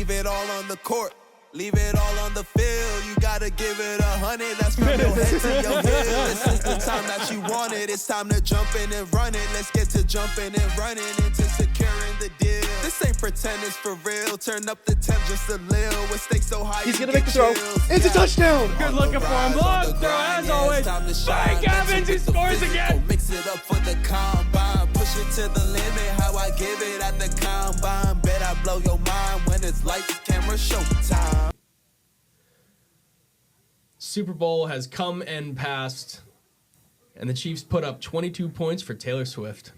Leave it all on the court. Leave it all on the field. You gotta give it 100. That's from your head to your heel. This is the time that you want it. It's time to jump in and run it. Let's get to jumping and running into securing the deal. This ain't pretend, it's for real. Turn up the temp just a little. With stakes so high, he's gonna make the throw. It's a touchdown. Good looking for him. Long throw as always. Mike Evans, he scores again. Mix it up for the combine. Push it to the limit. How I give it at the combine. Bet I blow your mind when it's lights, camera, showtime. Super Bowl has come and passed, and the Chiefs put up 22 points for Taylor Swift.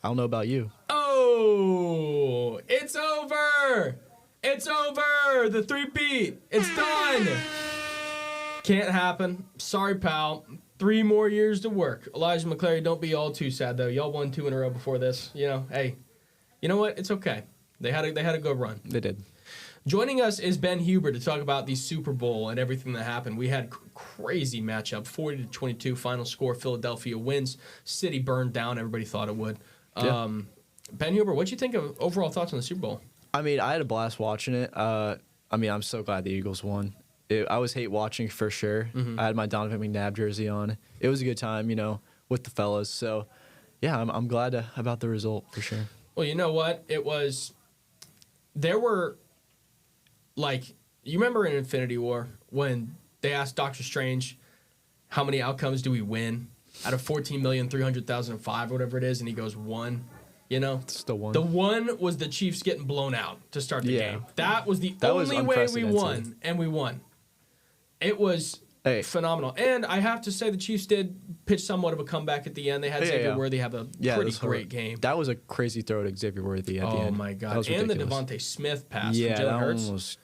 I don't know about you. Oh, it's over. It's over. The three-peat. It's done. Can't happen. Sorry, pal. 3 more years to work. Elijah McClary, don't be all too sad, though. Y'all won 2 in a row before this. You know, hey, you know what? It's okay. They had a good run. They did. Joining us is Ben Huber to talk about the Super Bowl and everything that happened. We had crazy matchup, 40-22 final score. Philadelphia wins. City burned down. Everybody thought it would. Yeah. Ben Huber, what'd you think of overall thoughts on the Super Bowl? I mean, I had a blast watching it. I'm so glad the Eagles won. I was hate watching for sure. Mm-hmm. I had my Donovan McNabb jersey on. It was a good time, with the fellas. So, yeah, I'm glad about the result for sure. Well, you know what? There were, you remember in Infinity War when they asked Doctor Strange, how many outcomes do we win out of 14,300,005 or whatever it is, and he goes 1. It's the one. The one was the Chiefs getting blown out to start the game. That was the only way we won, and we won. It was phenomenal. And I have to say the Chiefs did pitch somewhat of a comeback at the end. They had Xavier Worthy have a pretty great game. That was a crazy throw to Xavier Worthy at the end. Oh, my God. And the Devontae Smith pass from Jalen Hurts. One was...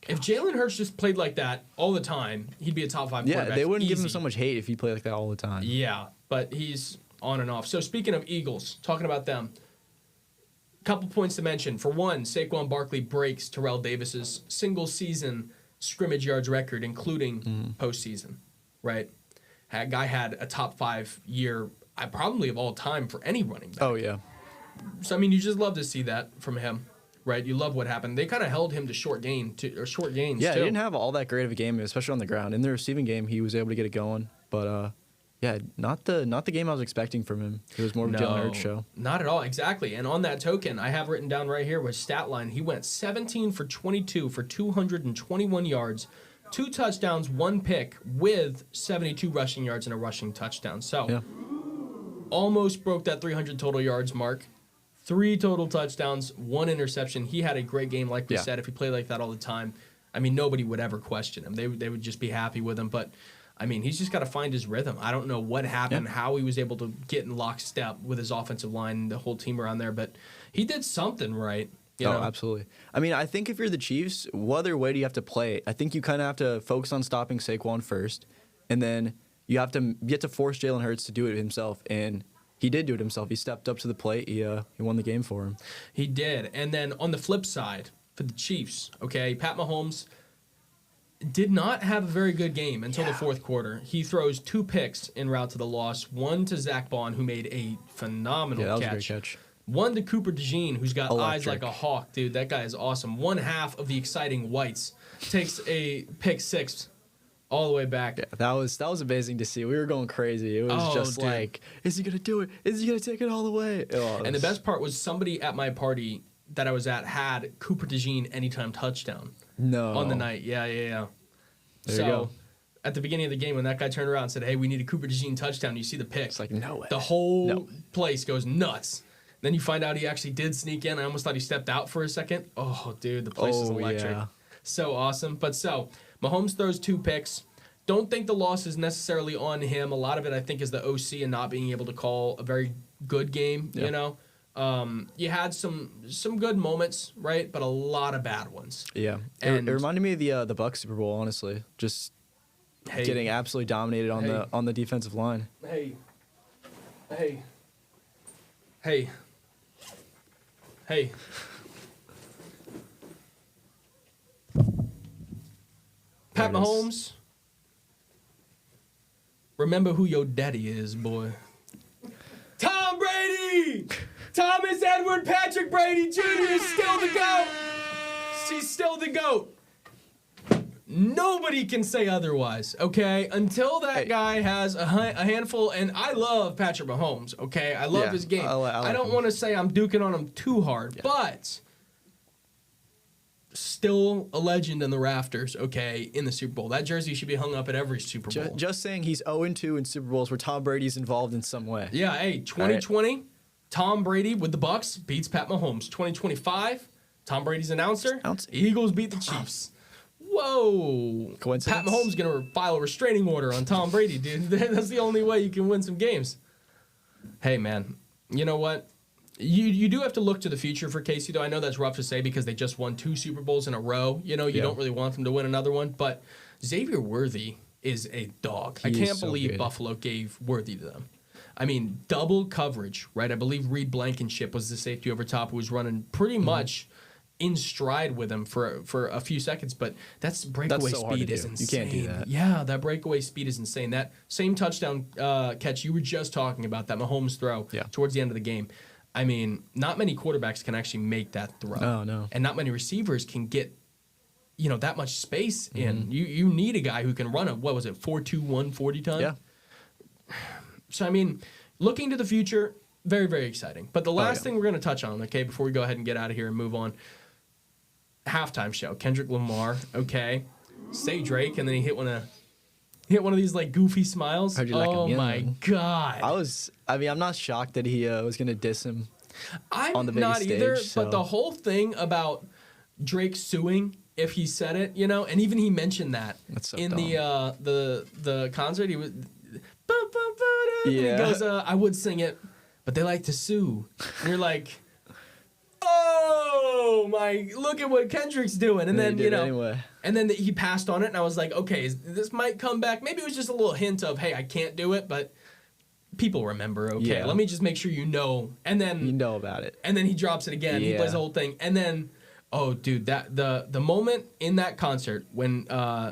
If Jalen Hurts just played like that all the time, he'd be a top 5 quarterback. Yeah, they wouldn't give him so much hate if he played like that all the time. Yeah, but he's on and off. So speaking of Eagles, talking about them, couple points to mention. For one, Saquon Barkley breaks Terrell Davis's single-season scrimmage yards record, including postseason, right? That guy had a top 5 year, probably of all time for any running back. Oh, yeah. So, I mean, you just love to see that from him, right? You love what happened. They kind of held him to short gains, too. Yeah, he didn't have all that great of a game, especially on the ground. In the receiving game, he was able to get it going, but yeah, not the game I was expecting from him. It was more of a Jalen Hurts show. Not at all, exactly. And on that token, I have written down right here with stat line, he went 17 for 22 for 221 yards, 2 touchdowns, 1 pick, with 72 rushing yards and a rushing touchdown. So, almost broke that 300 total yards mark. 3 total touchdowns, 1 interception. He had a great game, like we said. If he played like that all the time, I mean, nobody would ever question him. They would just be happy with him. But, I mean, he's just got to find his rhythm. I don't know what happened, how he was able to get in lockstep with his offensive line and the whole team around there. But he did something right. You know? Absolutely. I mean, I think if you're the Chiefs, what other way do you have to play it? I think you kind of have to focus on stopping Saquon first, and then you have to force Jalen Hurts to do it himself. And he did do it himself. He stepped up to the plate. He won the game for him. He did. And then on the flip side, for the Chiefs, okay, Pat Mahomes did not have a very good game until the fourth quarter. He throws 2 picks en route to the loss. One to Zach Bond, who made a phenomenal catch. catch. That was a great catch. One to Cooper DeJean, who's got Electric. eyes like a hawk, dude. That guy is awesome. One half of the exciting whites takes a pick 6 all the way back. Yeah, that was amazing to see. We were going crazy. It was just like, is he gonna do it? Is he gonna take it all the way? And the best part was somebody at my party that I was at had Cooper DeJean anytime touchdown. No. On the night. Yeah. There so, you go. At the beginning of the game, when that guy turned around and said, hey, we need a Cooper DeJean touchdown, you see the pick. It's like, no way. The whole place goes nuts. Then you find out he actually did sneak in. I almost thought he stepped out for a second. Oh, dude, the place is electric. Yeah. So awesome. But Mahomes throws 2 picks. Don't think the loss is necessarily on him. A lot of it, I think, is the OC and not being able to call a very good game, you know? You had some good moments, right? But a lot of bad ones. Yeah. And it reminded me of the Bucs Super Bowl, honestly. Just getting absolutely dominated on the defensive line. Hey. Pat Mahomes, remember who your daddy is, boy. Tom Brady! Thomas Edward Patrick Brady Jr. is still the GOAT! Yes, he's still the GOAT. Nobody can say otherwise, okay? Until that guy has a handful, and I love Patrick Mahomes, okay? I love his game. I don't want to say I'm duking on him too hard, but still a legend in the rafters, okay, in the Super Bowl. That jersey should be hung up at every Super Bowl. Just saying he's 0-2 in Super Bowls where Tom Brady's involved in some way. Yeah, hey, 2020, Tom Brady with the Bucks beats Pat Mahomes. 2025, Tom Brady's announcer, Eagles beat the Chiefs. Whoa. Coincidence? Pat Mahomes going to file a restraining order on Tom Brady, dude. That's the only way you can win some games. Hey, man, you know what? You do have to look to the future for Casey, though. I know that's rough to say because they just won 2 Super Bowls in a row. You know, you don't really want them to win another one. But Xavier Worthy is a dog. I can't believe Buffalo gave Worthy to them. I mean, double coverage, right? I believe Reed Blankenship was the safety over top who was running pretty much in stride with him for a few seconds, but that's breakaway speed is insane. You can't do that. Yeah, that breakaway speed is insane. That same touchdown catch you were just talking about, that Mahomes throw towards the end of the game. I mean, not many quarterbacks can actually make that throw. Oh, no. And not many receivers can get, that much space in. You need a guy who can run a, 4.21 40 time? Yeah. So, I mean, looking to the future, very, very exciting. But the last thing we're going to touch on, okay, before we go ahead and get out of here and move on, halftime show. Kendrick Lamar, okay, say Drake, and then he hit one of these like goofy smiles. Oh my god! I'm not shocked that he was gonna diss him. I'm on the biggest not either. stage, But the whole thing about Drake suing if he said it, and even he mentioned that in the concert, he was. He goes, I would sing it, but they like to sue. And you're like, oh my, look at what Kendrick's doing. And then, anyway. And then he passed on it, and I was like, okay, this might come back. Maybe it was just a little hint of, hey, I can't do it, but people remember, okay? Let me just make sure you know. And then you know about it. And then he drops it again. He plays the whole thing. And then, oh, dude, that the moment in that concert when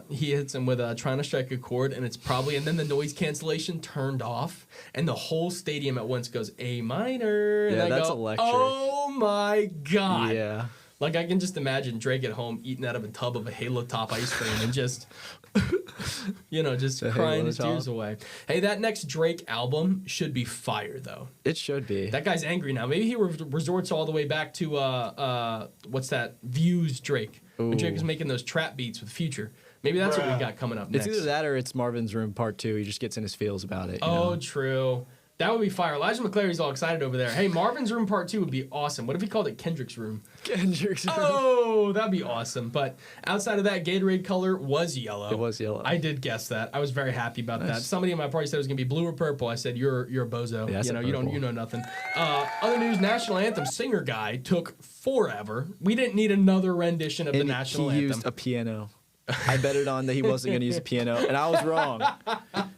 he hits him with trying to strike a chord, and it's probably, and then the noise cancellation turned off, and the whole stadium at once goes A minor. Yeah, and that's electric. Oh my god. Yeah. Like, I can just imagine Drake at home eating out of a tub of a Halo Top ice cream and just, just crying his tears away. Hey, that next Drake album should be fire, though. It should be. That guy's angry now. Maybe he resorts all the way back to, what's that, Views Drake. Ooh. When Drake was making those trap beats with Future. Maybe that's what we got coming up next. It's either that or it's Marvin's Room Part 2. He just gets in his feels about it. True. That would be fire. Elijah McClary's all excited over there. Hey, Marvin's Room Part 2 would be awesome. What if he called it Kendrick's Room? Kendrick's Room. Oh, that'd be awesome. But outside of that, Gatorade color was yellow. It was yellow. I did guess that. I was very happy about that. Somebody in my party said it was going to be blue or purple. I said, you're a bozo. Yeah, you know nothing. Other news, National Anthem singer guy took forever. We didn't need another rendition of the National Anthem. He used a piano. I betted on that he wasn't going to use a piano, and I was wrong.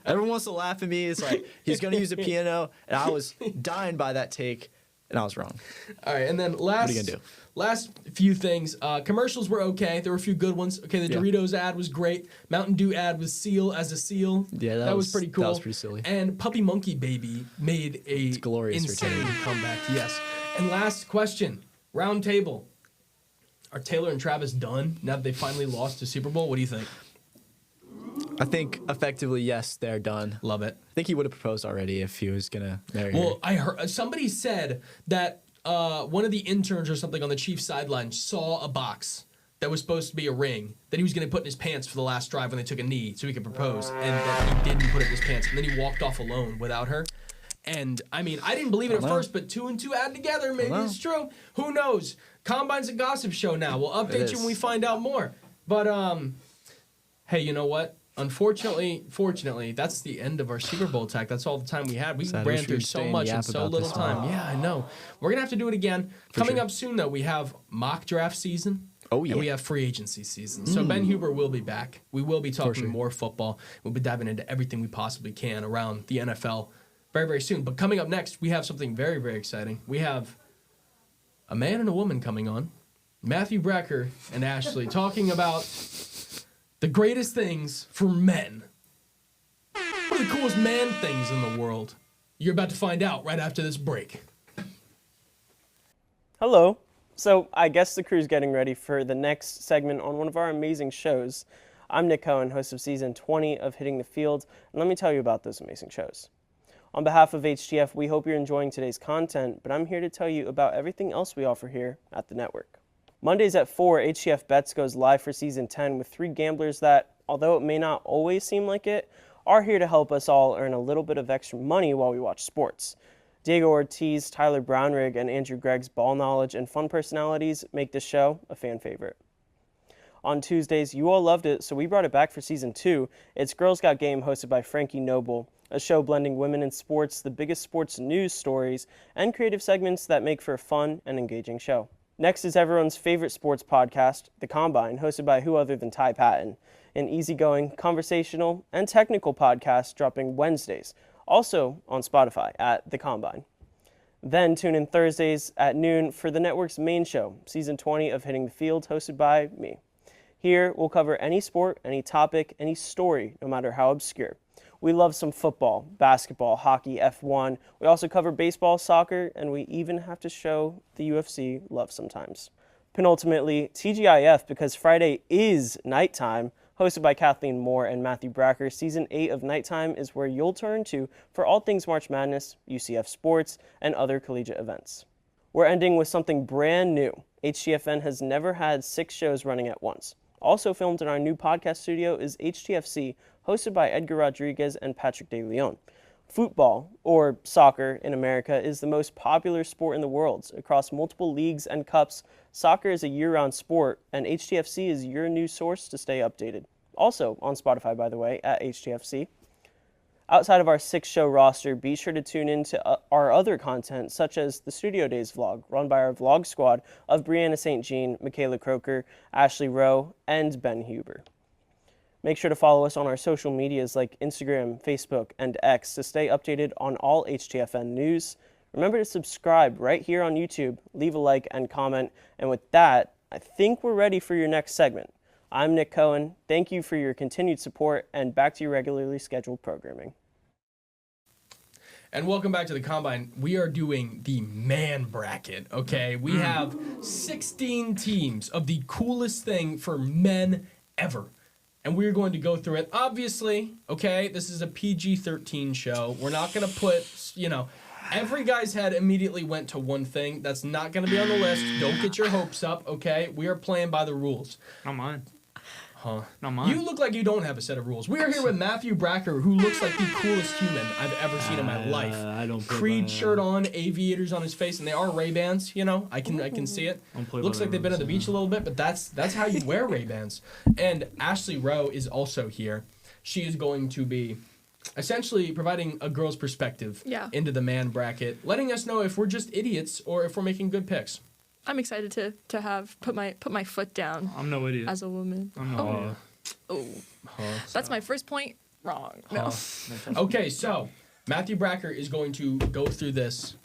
Everyone wants to laugh at me. It's like, he's going to use a piano, and I was dying by that take, and I was wrong. All right, and then what are you gonna do? Last few things. Commercials were okay. There were a few good ones. Okay, the Doritos ad was great. Mountain Dew ad with Seal as a seal. Yeah, that was pretty cool. That was pretty silly. And Puppy Monkey Baby made a insane comeback. Yes. And last question, round table. Are Taylor and Travis done now that they finally lost to Super Bowl? What do you think? I think effectively, yes, they're done. Love it. I think he would have proposed already if he was gonna marry her. Well, I heard somebody said that one of the interns or something on the Chiefs sideline saw a box that was supposed to be a ring that he was going to put in his pants for the last drive when they took a knee so he could propose, and that he didn't put it in his pants, and then he walked off alone without her. And, I mean, I didn't believe it at first, but 2 and 2 add together. Maybe it's true. Who knows? Combine's a gossip show now. We'll update you when we find out more. But, hey, you know what? Fortunately, that's the end of our Super Bowl tag. That's all the time we had. We ran through so much in so little time. Yeah, I know. We're going to have to do it again. Coming up soon, though, we have mock draft season. Oh, yeah. And we have free agency season. So Ben Huber will be back. We will be talking more football. We'll be diving into everything we possibly can around the NFL very, very soon. But coming up next, we have something very, very exciting. We have a man and a woman coming on, Matthew Brecker and Ashley, talking about the greatest things for men. What are the coolest man things in the world? You're about to find out right after this break. Hello, So I guess the crew's getting ready for the next segment on one of our amazing shows. I'm Nick Cohen, host of season 20 of Hitting the Field, and let me tell you about those amazing shows. On behalf of HTF, we hope you're enjoying today's content, but I'm here to tell you about everything else we offer here at the network. Mondays at 4, HTF Bets goes live for season 10 with 3 gamblers that, although it may not always seem like it, are here to help us all earn a little bit of extra money while we watch sports. Diego Ortiz, Tyler Brownrigg, and Andrew Gregg's ball knowledge and fun personalities make this show a fan favorite. On Tuesdays, you all loved it, so we brought it back for season 2. It's Girls Got Game, hosted by Frankie Noble, a show blending women in sports, the biggest sports news stories, and creative segments that make for a fun and engaging show. Next is everyone's favorite sports podcast, The Combine, hosted by who other than Ty Patton, an easygoing, conversational, and technical podcast dropping Wednesdays, also on Spotify at The Combine. Then tune in Thursdays at noon for the network's main show, season 20 of Hitting the Field, hosted by me. Here, we'll cover any sport, any topic, any story, no matter how obscure. We love some football, basketball, hockey, F1. We also cover baseball, soccer, and we even have to show the UFC love sometimes. Penultimately, TGIF, because Friday is nighttime, hosted by Kathleen Moore and Matthew Bracker. Season 8 of Nighttime is where you'll turn to for all things March Madness, UCF sports, and other collegiate events. We're ending with something brand new. HTFN has never had 6 shows running at once. Also filmed in our new podcast studio is HTFC, hosted by Edgar Rodriguez and Patrick De Leon. Football, or soccer in America, is the most popular sport in the world. Across multiple leagues and cups, soccer is a year-round sport, and HTFC is your news source to stay updated. Also on Spotify, by the way, at HTFC. Outside of our 6-show roster, be sure to tune in to our other content, such as the Studio Days vlog, run by our vlog squad of Brianna St. Jean, Michaela Croker, Ashley Rowe, and Ben Huber. Make sure to follow us on our social medias like Instagram, Facebook, and X to stay updated on all HTFN news. Remember to subscribe right here on YouTube, leave a like and comment, and with that, I think we're ready for your next segment. I'm Nick Cohen. Thank you for your continued support, and back to your regularly scheduled programming. And welcome back to the Combine. We are doing the man bracket, okay? We have 16 teams of the coolest thing for men ever. And we're going to go through it. Obviously, okay, this is a PG-13 show. We're not going to put, every guy's head immediately went to one thing. That's not going to be on the list. Don't get your hopes up, okay? We are playing by the rules. Not mine. Huh? Not mine. You look like you don't have a set of rules. We are here with Matthew Bracker, who looks like the coolest human I've ever seen in my life. I don't play Creed by, shirt on, aviators on his face, and they are Ray-Bans. I can see it. Looks like they've been at the beach a little bit, but that's how you wear Ray-Bans. And Ashley Rowe is also here. She is going to be essentially providing a girl's perspective into the man bracket, letting us know if we're just idiots or if we're making good picks. I'm excited to have put my foot down. I'm no idiot. As a woman. I'm no idiot. That's my first point. Wrong. No. Okay, so Matthew Bracker is going to go through this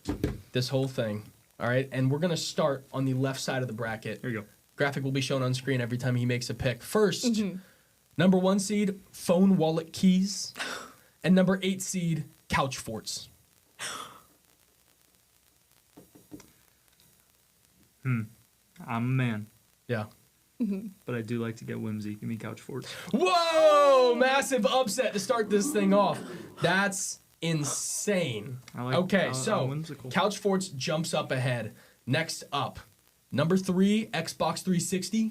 whole thing. All right, and we're gonna start on the left side of the bracket. Here you go. Graphic will be shown on screen every time he makes a pick. First, number 1 seed, phone wallet keys, and number 8 seed, couch forts. I'm a man, Yeah. but I do like to get whimsy. Give me couch forts. Whoa! Massive upset to start this thing off. That's insane. I'm So whimsical. couch forts jumps up ahead. Next up, number 3, Xbox 360.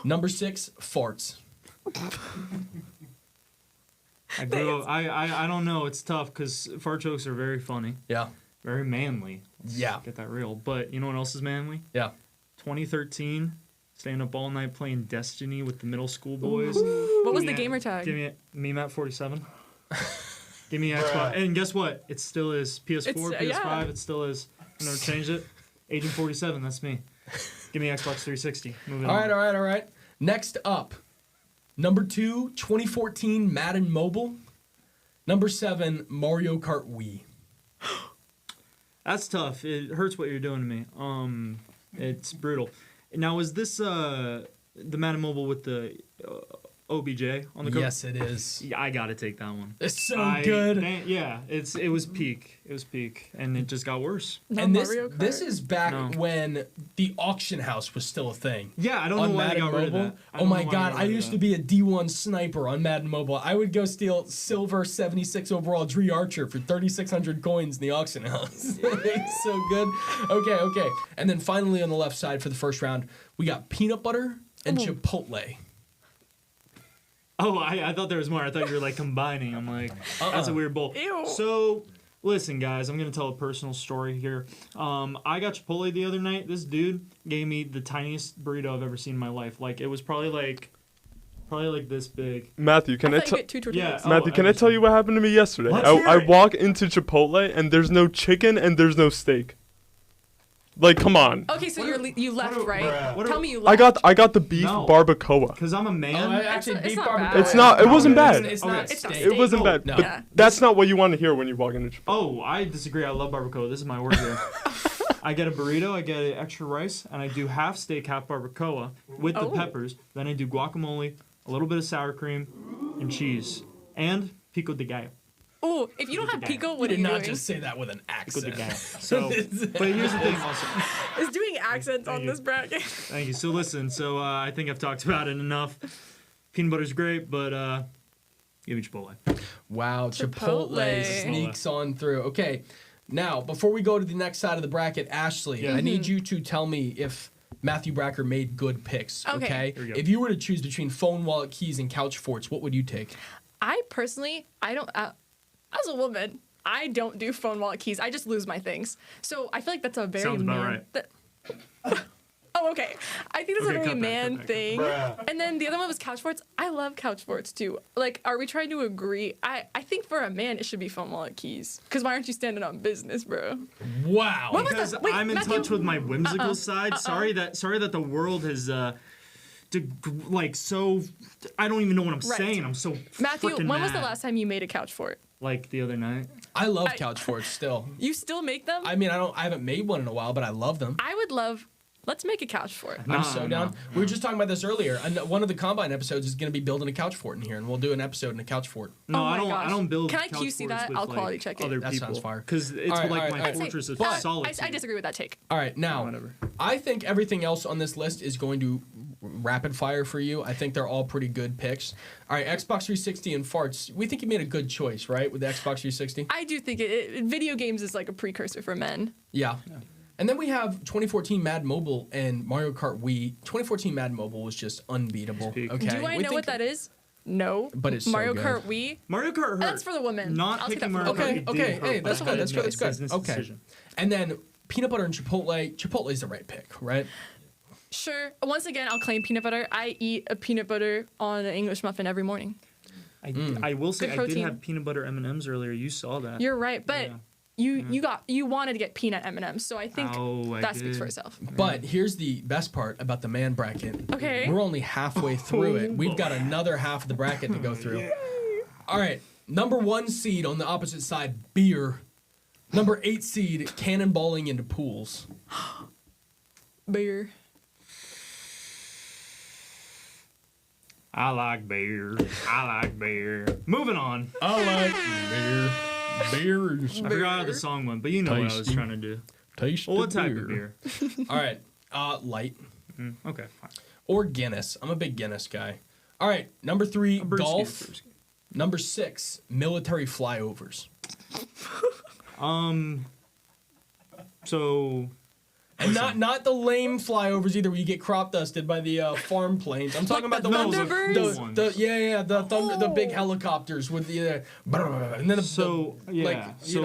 Number 6, farts. I don't know. It's tough because fart jokes are very funny, Yeah. very manly. Yeah. Get that real. But you know what else is manly? Yeah. 2013, staying up all night playing Destiny with the middle school boys. What was Give the me gamer a- tag? Give me Matt 47. Give me Xbox. And guess what? It still is PS4, It's, PS5. It still is. I never changed it. Agent 47. That's me. Give me Xbox 360. Moving on. All right. Next up, number 2, 2014 Madden Mobile. Number 7, Mario Kart Wii. That's tough. It hurts what you're doing to me. It's brutal. Now, is this the Madden Mobile with the OBJ on the cover. Yes, it is. Yeah, I gotta take that one. It's so good. Yeah, it was peak. It was peak, and it just got worse. No And Mario Kart. this is back No. when the auction house was still a thing. Yeah, I don't On know why they Madden got rid of Mobile. that. I Oh don't my know why god, they I got rid of used to that. be a D1 sniper on Madden Mobile. I would go steal silver 76 overall Dree Archer for 3,600 coins in the auction house. It's so good. Okay. And then finally on the left side for the first round, we got peanut butter and Chipotle. Oh, I thought there was more. I thought you were like combining. I'm like, that's a weird bowl. Ew. So, listen, guys, I'm gonna tell a personal story here. I got Chipotle the other night. This dude gave me the tiniest burrito I've ever seen in my life. Like, it was probably like this big. Matthew, can I I thought you tell get 2 tortillas. Yeah. Matthew, can I tell you what happened to me yesterday? Let's hear I it. walk into Chipotle and there's no chicken and there's no steak. Like, come on. Okay, so you left, what are- right? what are- Tell me you left. I got the beef No. barbacoa. Cause I'm a man. Actually, It's beef not barbecue. bad. It's not. It wasn't bad. It's Okay. not It's not steak. It wasn't steak. bad. No. But Yeah. that's not what you want to hear when you walk into Chipotle. Oh, I disagree. I love barbacoa. This is my word here. I get a burrito, I get extra rice, and I do half steak, half barbacoa with the Oh. peppers. Then I do guacamole, a little bit of sour cream, and cheese, and pico de gallo. Ooh, if you don't have pico, You what are did you not doing? just say that with an Pico de accent. gallo. So, but here's the thing also. Is doing accents on you. this bracket. Thank you. So listen, I think I've talked about it enough. Peanut butter's great, but give me Chipotle. Wow, Chipotle Chipotle. sneaks on through. Okay, now before we go to the next side of the bracket, Ashley, Yeah. I need you to tell me if Matthew Bracker made good picks. Okay. Here we go. If you were to choose between phone, wallet, keys, and couch forts, what would you take? I personally, I don't. As a woman, I don't do phone, wallet, keys. I just lose my things. So I feel like that's a very Sounds about man. right. That, oh, okay. I think that's Okay, a very cut that, man cut that, thing. And then the other one was couch forts. I love couch forts too. Like, are we trying to agree? I think for a man, it should be phone, wallet, keys. Because why aren't you standing on business, bro? Wow. What was Because that? Wait, I'm in Matthew- touch with my whimsical side. Sorry that the world has so I don't even know what I'm Right. saying. I'm so Matthew, frickin' when was the mad. last time you made a couch fort? Like the other night. I love couch forts still. You still make them? I mean, I haven't made one in a while, but I love them. I would love. Let's make a couch fort. I'm so No, down. no. We were just talking about this earlier. And one of the Combine episodes is going to be building a couch fort in here, and we'll do an episode in a couch fort. No, Oh my I don't. gosh. I don't build. Can I couch QC forts that? with, I'll quality like, check it. Other That people. sounds fire. Because it's All right, like all right, my all right. fortress of But solitude. I disagree with that take. All right, now, Whatever. I think everything else on this list is going to rapid fire for you. I think they're all pretty good picks. All right, Xbox 360 and farts. We think you made a good choice, right, with the Xbox 360? I do think video games is like a precursor for men. Yeah. And then we have 2014 Mad Mobile and Mario Kart Wii. 2014 Mad Mobile was just unbeatable. peak. Okay. Do I know what that is? No. But it's so Mario good. Kart Wii. Mario Kart hurt. That's for the women. Not I'll take picking that Mario for the Kart. women. did Okay, hurt, hey, but that's I good, had that's to good, make that's a good. business Okay. decision. And then peanut butter and Chipotle. Chipotle is the right pick, right? Sure. Once again, I'll claim peanut butter. I eat a peanut butter on an English muffin every morning. I will say Good I did protein. have peanut butter M&Ms earlier. You saw that. You're right, but Yeah. you wanted to get peanut M&Ms, so I think Oh, I that speaks for did. itself. But here's the best part about the man bracket. Okay. We're only halfway through it. We've got another half of the bracket to go through. All right. Number 1 seed on the opposite side, beer. Number 8 seed, cannonballing into pools. Beer. I like beer. I like beer. Moving on. I like beer. Beer is I forgot how the song went, but you know what I was Tasty. trying to do. taste Well, what of type of beer? All right. Light Okay, fine. or Guinness. I'm a big Guinness guy. All right. Number 3, Brewski, golf. Brewski. Number 6, military flyovers. So And not the lame flyovers either, where you get crop dusted by the farm planes. I'm talking about the ones, Thunderbirds? the big helicopters with the and then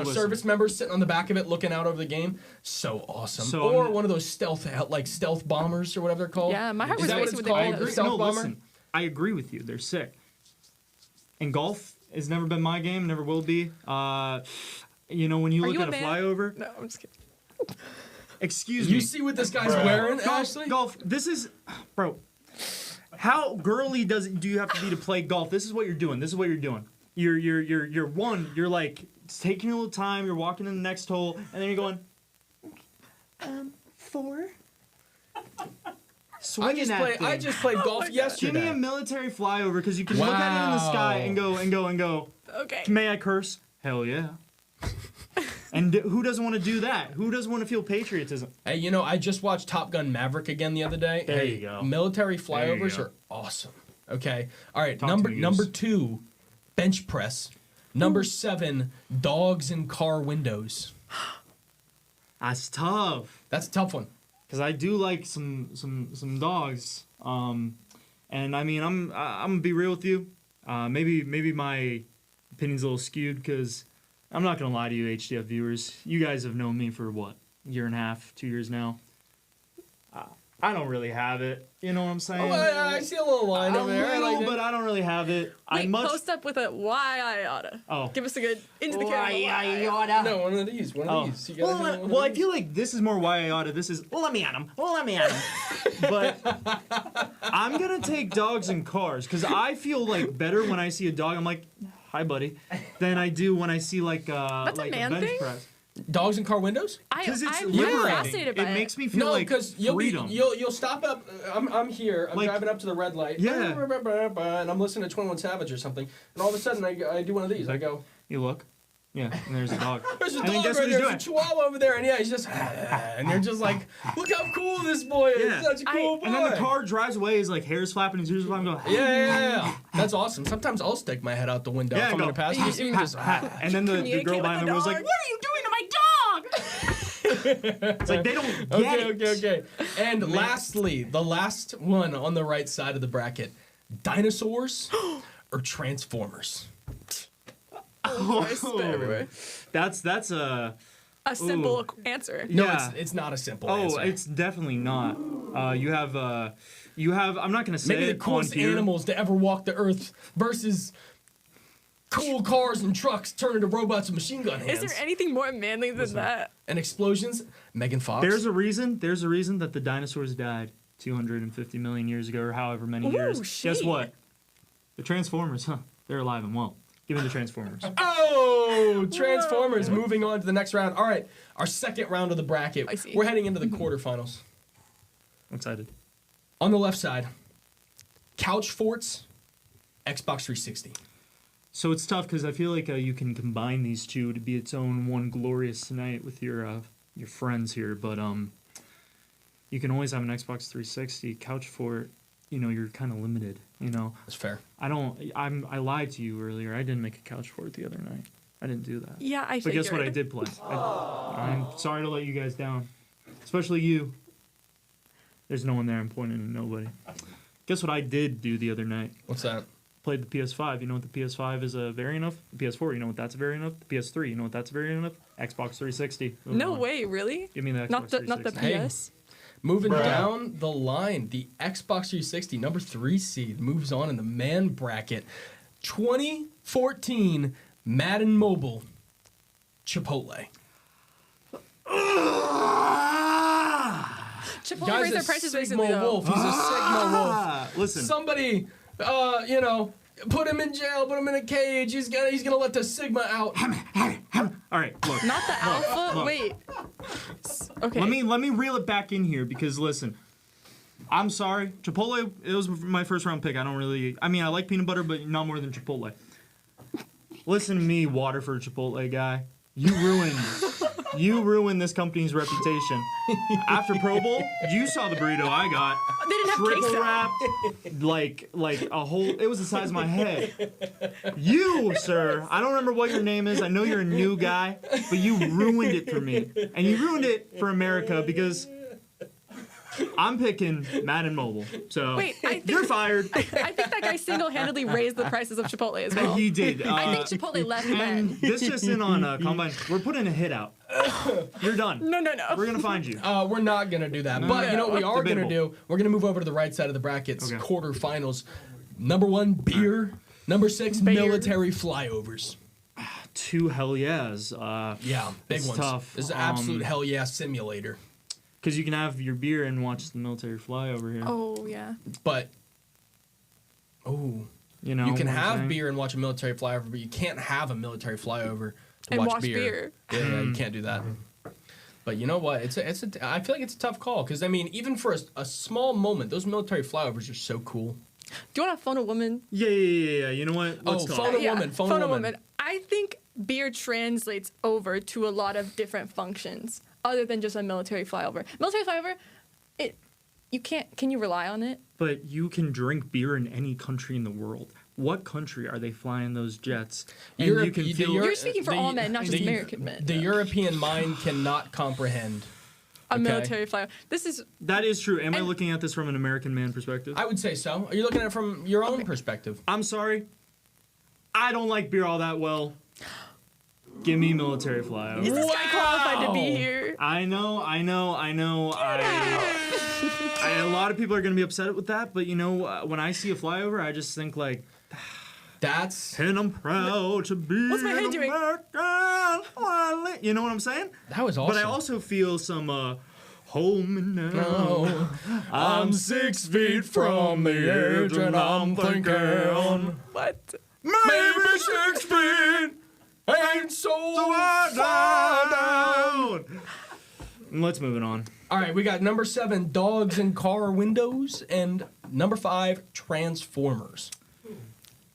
service members sitting on the back of it looking out over the game. So awesome. So or I'm- one of those stealth bombers or whatever they're called. Yeah, my heart Is was that what racing it's when they called? did The that. stealth bomber? listen, I agree with you. They're sick. And golf has never been my game. Never will be. When you Are look you a at a man? flyover. No, I'm just kidding. Excuse You me. see what this guy's wearing, Ashley? Golf. This is, bro. How girly do you have to be to play golf? This is what you're doing. This is what you're doing. You're one. You're like it's taking a little time. You're walking in the next hole, and then you're going, 4. swinging that thing. I just played golf yesterday. Give me a military flyover because you can look at it in the sky and go. Okay. May I curse? Hell yeah. And who doesn't want to do that? Who doesn't want to feel patriotism? Hey, I just watched Top Gun Maverick again the other day. There you go. Military There you flyovers go. are awesome. Okay. All right. Talk to me, Number Goose. 2, bench press. Number 7, dogs in car windows. That's tough. That's a tough one. Because I do like some dogs. And I mean, I'm gonna be real with you. Maybe my opinion's a little skewed because I'm not gonna lie to you, HTF viewers. You guys have known me for what, a year and a half, 2 years now. I don't really have it. You know what I'm saying? Oh, I see a little line over there. I like it. But I don't really have it. Wait, post up with a why I oughta. Oh. Give us a good into the camera. No, one of these. One of these. You guys have one Well, of I these? feel like this is more why I oughta. This is, let me at him. But I'm going to take dogs and cars because I feel like better when I see a dog. I'm like, hi, buddy, than I do when I see like a like man bench thing? press. Dogs in car windows? Because it's I'm liberating. fascinated by It it. makes me feel No, like because freedom. you'll stop up. I'm here. I'm Like- driving up to the red light. Yeah. And I'm listening to 21 Savage or something. And all of a sudden, I do one of these. I go, You look. Yeah, and there's a dog. there's a And then dog guess right what he's there. doing? There's a chihuahua over there. And yeah, he's just, and you're just like, look how cool this boy is. Yeah. He's such a cool boy. And then the car drives away, his like hair's flapping, his ears are flapping, go, Yeah. That's awesome. Sometimes I'll stick my head out the window Yeah, if I'm go, in a passenger seat and just, and then the Communicate girl with behind the him was like, dog. "What are you doing to my dog?" It's like they don't get it. Okay. And lastly, the last one on the right side of the bracket, dinosaurs or Transformers? I spit everywhere. That's a A simple answer. No, Yeah. it's not a simple oh, answer. it's definitely not. You have I'm not gonna say Maybe the it coolest on here. animals to ever walk the earth versus cool cars and trucks turned into robots with machine gun hands. Is there anything more manly than that? And explosions? Megan Fox. There's a reason that the dinosaurs died 250 million years ago or however many years. Guess shit. what? The Transformers, they're alive and well. Give me the Transformers. Oh, Transformers. Moving on to the next round. All right, our second round of the bracket. I see. We're heading into the quarterfinals. I'm excited. On the left side, Couch Forts, Xbox 360. So it's tough because I feel like you can combine these two to be its own one glorious night with your friends here, but you can always have an Xbox 360. Couch Fort, you're kind of limited. That's fair. I lied to you earlier. I didn't make a Couch Fort the other night. I didn't do that. Yeah, I But guess what? I figured. did play. I'm sorry to let you guys down, especially you. There's no one there. I'm pointing at nobody. Guess what I did do the other night? What's that? Played the PS5. You know what the PS5 is a variant of? The PS4, you know what that's a variant of? The PS3, you know what that's a variant of? Xbox 360. No way, really? Give me the Xbox Not the 360. PS. Moving down the line, the Xbox 360, number 3 seed, moves on in the man bracket. 2014 Madden Mobile, Chipotle. Chipotle Guy's raised a their prices Sigma recently, though. wolf. He's a Sigma wolf. Listen. Somebody, put him in jail, put him in a cage. He's gonna let the Sigma out. All right, look. Not the alpha. look. Wait. Okay. Let me reel it back in here because listen, I'm sorry. Chipotle, it was my first round pick. I like peanut butter, but not more than Chipotle. Listen to me, Waterford Chipotle guy. You ruined this company's reputation. After Pro Bowl, you saw the burrito I got. They didn't have Triple queso. wrapped, like a whole. It was the size of my head. You, sir, I don't remember what your name is. I know you're a new guy, but you ruined it for me, and you ruined it for America because I'm picking Madden Mobile. So Wait, I think- you're fired. I think that guy single-handedly raised the prices of Chipotle as well. He did. I think Chipotle left And then. this just in on Combine. We're putting a hit out. You're done. No. We're gonna find you. We're not gonna do that. But you know what we are gonna Debatable. do? We're gonna move over to the right side of the brackets, Okay. quarterfinals. Number 1, beer. Number 6, Beer. military flyovers. Two hell yeahs. Yeah, big It's ones. tough. This is an absolute hell yeah simulator. Because you can have your beer and watch the military fly over here. Oh, yeah. But You you know. can what I'm have saying? beer and watch a military flyover, but you can't have a military flyover to And watch watch beer. beer. Yeah, you can't do that. But you know what? I feel like it's a tough call because I mean, even for a small moment, those military flyovers are so cool. Do you want to phone a woman? Yeah. You know what? Let's talk. Phone a woman. Phone a woman. I think beer translates over to a lot of different functions other than just a military flyover. Military flyover, can you rely on it? But you can drink beer in any country in the world. What country are they flying those jets? And you can feel. You're speaking for all men, not just American men. The European mind cannot comprehend a military flyover. That is true. Am I looking at this from an American man perspective? I would say so. Are you looking at it from your own perspective? I'm sorry. I don't like beer all that well. Give me military flyover. Is this guy qualified to be here? I know. A lot of people are going to be upset with that, but you know, when I see a flyover, I just think like, and I'm proud to be What's my head doing? American. You know what I'm saying? That was awesome. But I also feel some home and now. I'm 6 feet from the edge and I'm thinking, What? maybe 6 feet ain't so far down. Let's move it on. All right, we got number 7, dogs and car windows, and number 5, Transformers.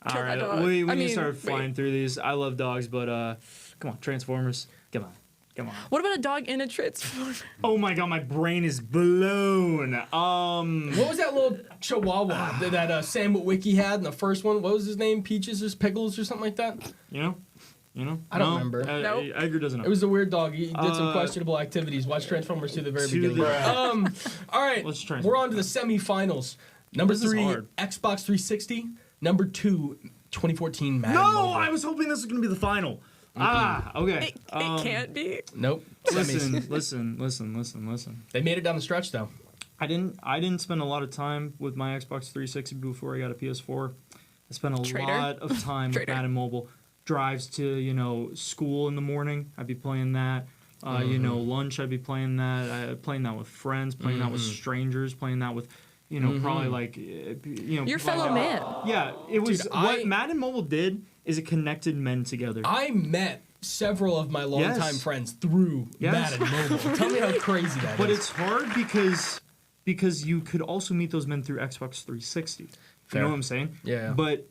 All Kill that right, dog. we I need to mean, start flying wait. through these. I love dogs, but come on, Transformers. Come on. What about a dog in a transformer? Oh my god, my brain is blown. What was that little chihuahua that Sam Witwicky had in the first one? What was his name? Peaches or Pickles or something like that? You know? I don't remember. Nope. Edgar doesn't know. It was a weird dog. He did some questionable activities. Watch Transformers to the very beginning. All right, Let's try we're on to the semifinals. Number This is 3, hard. Xbox 360. Number 2, 2014 Madden No, Mobile. I was hoping this was gonna be the final. Okay. It can't be. Nope. Semis. Listen. They made it down the stretch though. I didn't spend a lot of time with my Xbox 360 before I got a PS4. I spent a Traitor. lot of time with Traitor. Madden Mobile. Drives to school in the morning. I'd be playing that. Lunch. I'd be playing that. Playing that with friends. Playing that with strangers. Playing that with, probably like Your fellow man. Yeah, it was Dude, what Madden Mobile did is it connected men together. I met several of my longtime Yes. friends through Yes. Madden Mobile. Tell me how crazy that is. But it's hard because you could also meet those men through Xbox 360. Fair. You know what I'm saying? Yeah. But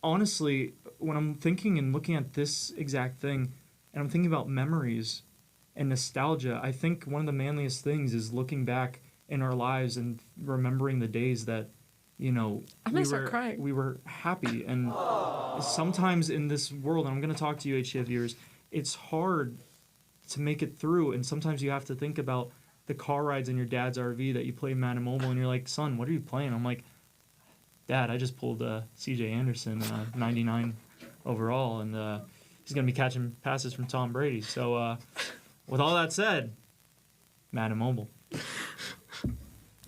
honestly, when I'm thinking and looking at this exact thing, and I'm thinking about memories and nostalgia, I think one of the manliest things is looking back in our lives and remembering the days that, I'm gonna start crying. we were happy. And sometimes in this world, and I'm going to talk to you HTF viewers, it's hard to make it through. And sometimes you have to think about the car rides in your dad's RV that you play Madden Mobile, and you're like, son, what are you playing? I'm like, Dad, I just pulled C.J. Anderson 99 overall, and he's going to be catching passes from Tom Brady. So with all that said, Madden Mobile.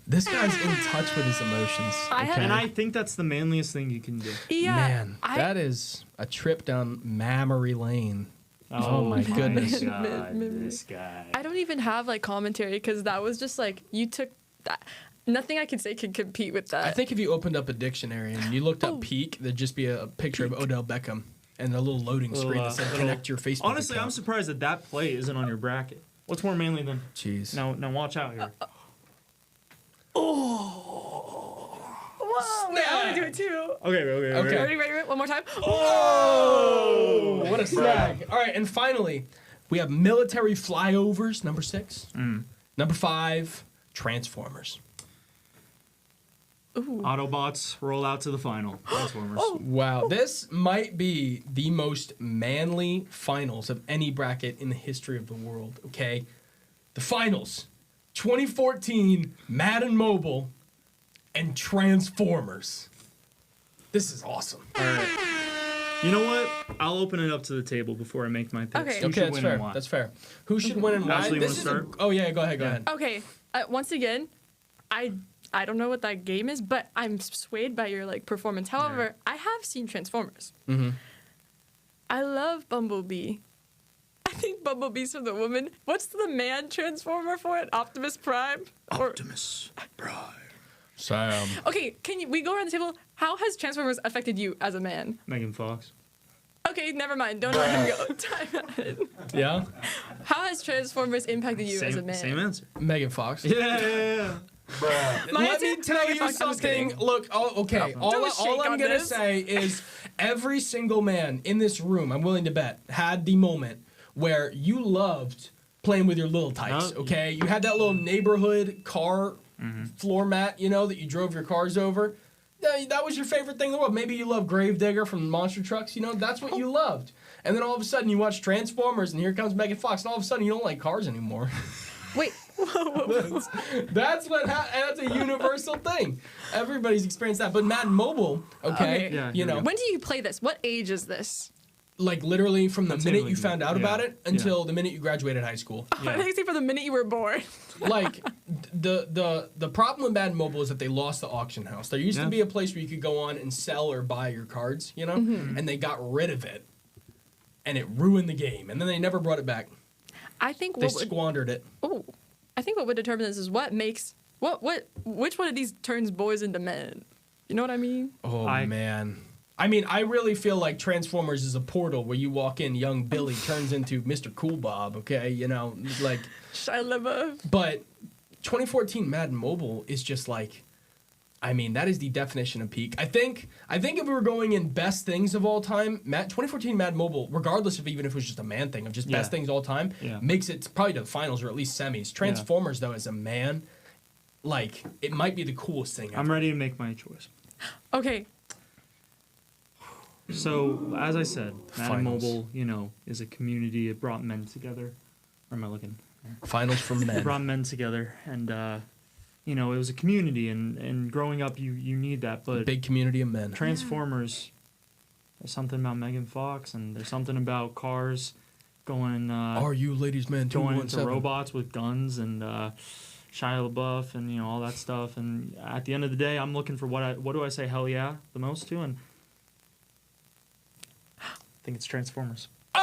This guy's in touch with his emotions. And I think that's the manliest thing you can do. Yeah. Man, that is a trip down memory lane. Oh my goodness. God, this guy. I don't even have like commentary because that was just like you took that. Nothing I could say could compete with that. I think if you opened up a dictionary and you looked up peak, there'd just be a picture of Odell Beckham and a little loading screen that said connect your Facebook Honestly, account. I'm surprised that play isn't on your bracket. What's more manly than? Jeez. Now watch out here. Whoa! Wait, I want to do it too. Okay. Ready? One more time. Oh, what a snag. All right, and finally, we have military flyovers, number 6. Number 5, Transformers. Ooh. Autobots roll out to the final. Transformers. Wow, this might be the most manly finals of any bracket in the history of the world, okay? The finals, 2014 Madden Mobile and Transformers. This is awesome. All right. You know what? I'll open it up to the table before I make my picks. Okay. Who Okay, should that's win fair. and why? That's fair. Who should win and why? Ashley, you This wanna is start? Oh yeah, go ahead. Okay. Once again, I don't know what that game is, but I'm swayed by your like performance. However, I have seen Transformers. Mm-hmm. I love Bumblebee. I think Bumblebee's for the woman. What's the man Transformer for it? Optimus Prime? Optimus Prime. Sam. Okay, we go around the table? How has Transformers affected you as a man? Megan Fox. Okay, never mind. Don't let him go. Time out. Yeah? How has Transformers impacted you as a man? Same answer. Megan Fox. Yeah. My Let me answer- tell Megan you Fox, I'm just something. kidding. Look, okay. All Don't shake I'm on gonna this. say is every single man in this room, I'm willing to bet, had the moment where you loved playing with your little tykes. No. Okay, you had that little neighborhood car floor mat, that you drove your cars over. Yeah, that was your favorite thing in the world. Maybe you love Gravedigger from Monster Trucks. That's what you loved. And then all of a sudden you watch Transformers, and here comes Megan Fox, and all of a sudden you don't like cars anymore. Wait. That's that's a universal thing. Everybody's experienced that. But Madden Mobile, okay, Okay. Yeah, here we go. When do you play this? What age is this? like literally from the That's minute really you good. found out Yeah. about it until the minute you graduated high school. Yeah. I think it's from the minute you were born. Like the problem with Madden Mobile is that they lost the auction house. There used to Yeah. be a place where you could go on and sell or buy your cards, and they got rid of it, and it ruined the game. And then they never brought it back. I think They what would squandered it. I think what would determine this is what makes which one of these turns boys into men. You know what I mean? Oh I- man. I mean, I really feel like Transformers is a portal where you walk in, young Billy turns into Mr. Cool Bob, okay? Like, Shia LaBeouf. but 2014 Madden Mobile is just like, I mean, that is the definition of peak. I think if we were going in best things of all time, 2014 Madden Mobile, regardless of even if it was just a man thing, of just best Yeah. things all time, Yeah. makes it probably to the finals or at least semis. Transformers, though, as a man, like, it might be the coolest thing ever. I'm ready to make my choice. Okay. So, as I said, Madden Finals. Mobile, is a community. It brought men together. Where am I looking? Finals for It men. brought men together, and it was a community. And growing up, you need that. But Big community of men. Transformers, there's something about Megan Fox, and there's something about cars going Are you ladies men going into 217? robots with guns and Shia LaBeouf and all that stuff. And at the end of the day, I'm looking for what do I say hell yeah the most to, and I think it's Transformers. Oh!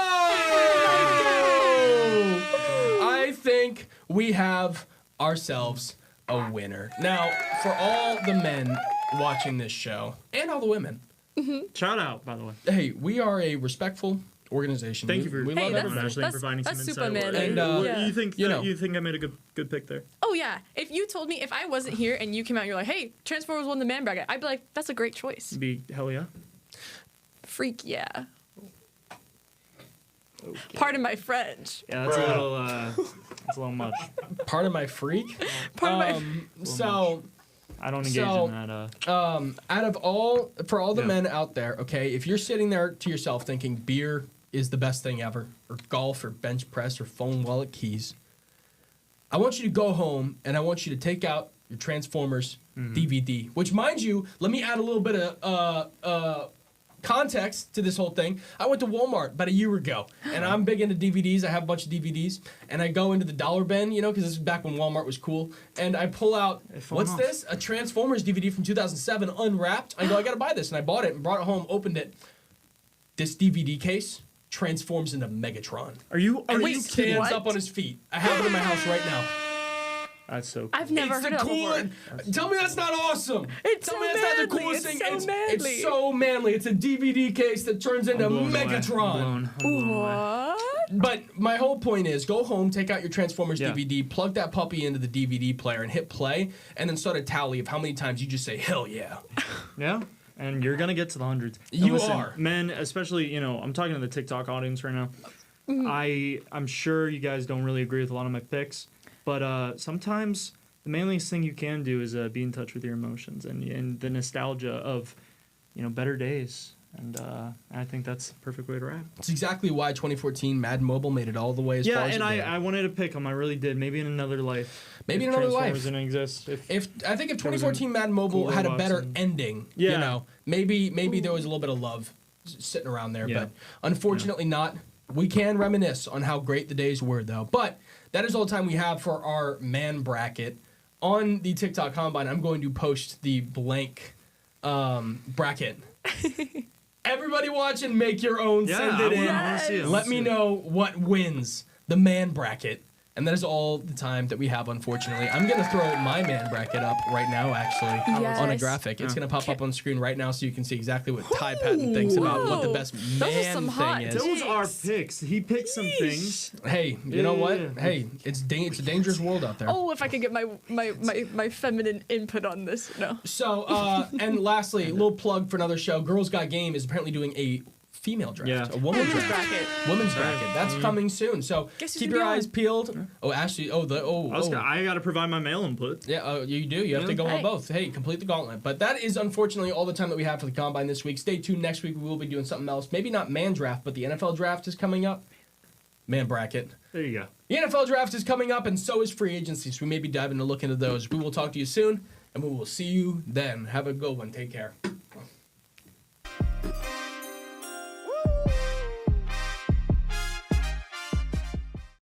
I think we have ourselves a winner. Now, for all the men watching this show and all the women, Shout out, by the way. hey, we are a respectful organization. Thank We- you for we Hey, love that's- everybody. Ashley, providing some that's insight. super manly. And, Yeah. You think you I made a good pick there? Oh yeah. If you told me if I wasn't here and you came out and you're like, hey, Transformers won the man bracket, I'd be like, that's a great choice. Be hell yeah. Freak yeah. Pardon my French. Yeah, that's a little much. Part of my freak. Pardon my So, I don't engage So- in that. out of all, for all the Yeah. men out there, okay, if you're sitting there to yourself thinking beer is the best thing ever, or golf, or bench press, or phone, wallet, keys, I want you to go home and I want you to take out your Transformers DVD. Which, mind you, let me add a little bit of context to this whole thing. I went to Walmart about a year ago, and I'm big into DVDs. I have a bunch of DVDs, and I go into the dollar bin, because this is back when Walmart was cool, and I pull out, phone what's off. this? A Transformers DVD from 2007, unwrapped. I go, I gotta buy this, and I bought it and brought it home, opened it. This DVD case transforms into Megatron. Are you And wait, he stands what? up on his feet. I have it in my house right now. That's so cool. I've never It's heard the of that coolest. before. Tell me that's not awesome. It's Tell so me that's not the manly. coolest It's thing. so manly. It's so manly. It's a DVD case that turns into I'm blown away. Megatron. I'm blown away. What? But my whole point is, go home, take out your Transformers Yeah. DVD, plug that puppy into the DVD player, and hit play, and then start a tally of how many times you just say "hell yeah." Yeah, and you're gonna get to the hundreds. And You listen, are. men, especially. I'm talking to the TikTok audience right now. I'm sure you guys don't really agree with a lot of my picks, but sometimes the manliest thing you can do is be in touch with your emotions and the nostalgia of better days. And I think that's the perfect way to wrap. It's exactly why 2014 Madden Mobile made it all the way as Yeah, far as and it did. I wanted to pick them. I really did. Maybe in another life. Maybe if in another life. Transformers didn't exist. If I think if There was 2014 Madden Mobile cool had a robots better and- ending, Yeah. maybe there was a little bit of love sitting around there, Yeah. but unfortunately not. We can reminisce on how great the days were, though. But that is all the time we have for our man bracket. On the TikTok Combine, I'm going to post the blank bracket. Everybody watch and make your own. Yeah, Send I it in. wanna see it. I wanna Let see me it. know what wins the man bracket. And that is all the time that we have, unfortunately. I'm going to throw my man bracket up right now, actually, on a Yes. graphic. It's going to pop up on screen right now so you can see exactly what Ty Patton thinks about what the best Those are man some hot thing is. Those are picks. He picked some things. Hey, you know what? Yeah. Hey, it's a dangerous world out there. Oh, if I could get my feminine input on this. No. So, and lastly, a little plug for another show. Girls Got Game is apparently doing a female draft, Yeah. a women's draft. Bracket. Women's bracket. That's coming soon. So Guess who's keep gonna your be eyes on? peeled. Oh, Ashley. I got to provide my mail input. Yeah, you do. You have to go on Hey. both. Hey, complete the gauntlet. But that is unfortunately all the time that we have for the combine this week. Stay tuned. Next week we will be doing something else. Maybe not man draft, but the NFL draft is coming up. Man bracket. There you go. The NFL draft is coming up, and so is free agency. So we may be diving to look into those. We will talk to you soon, and we will see you then. Have a good one. Take care.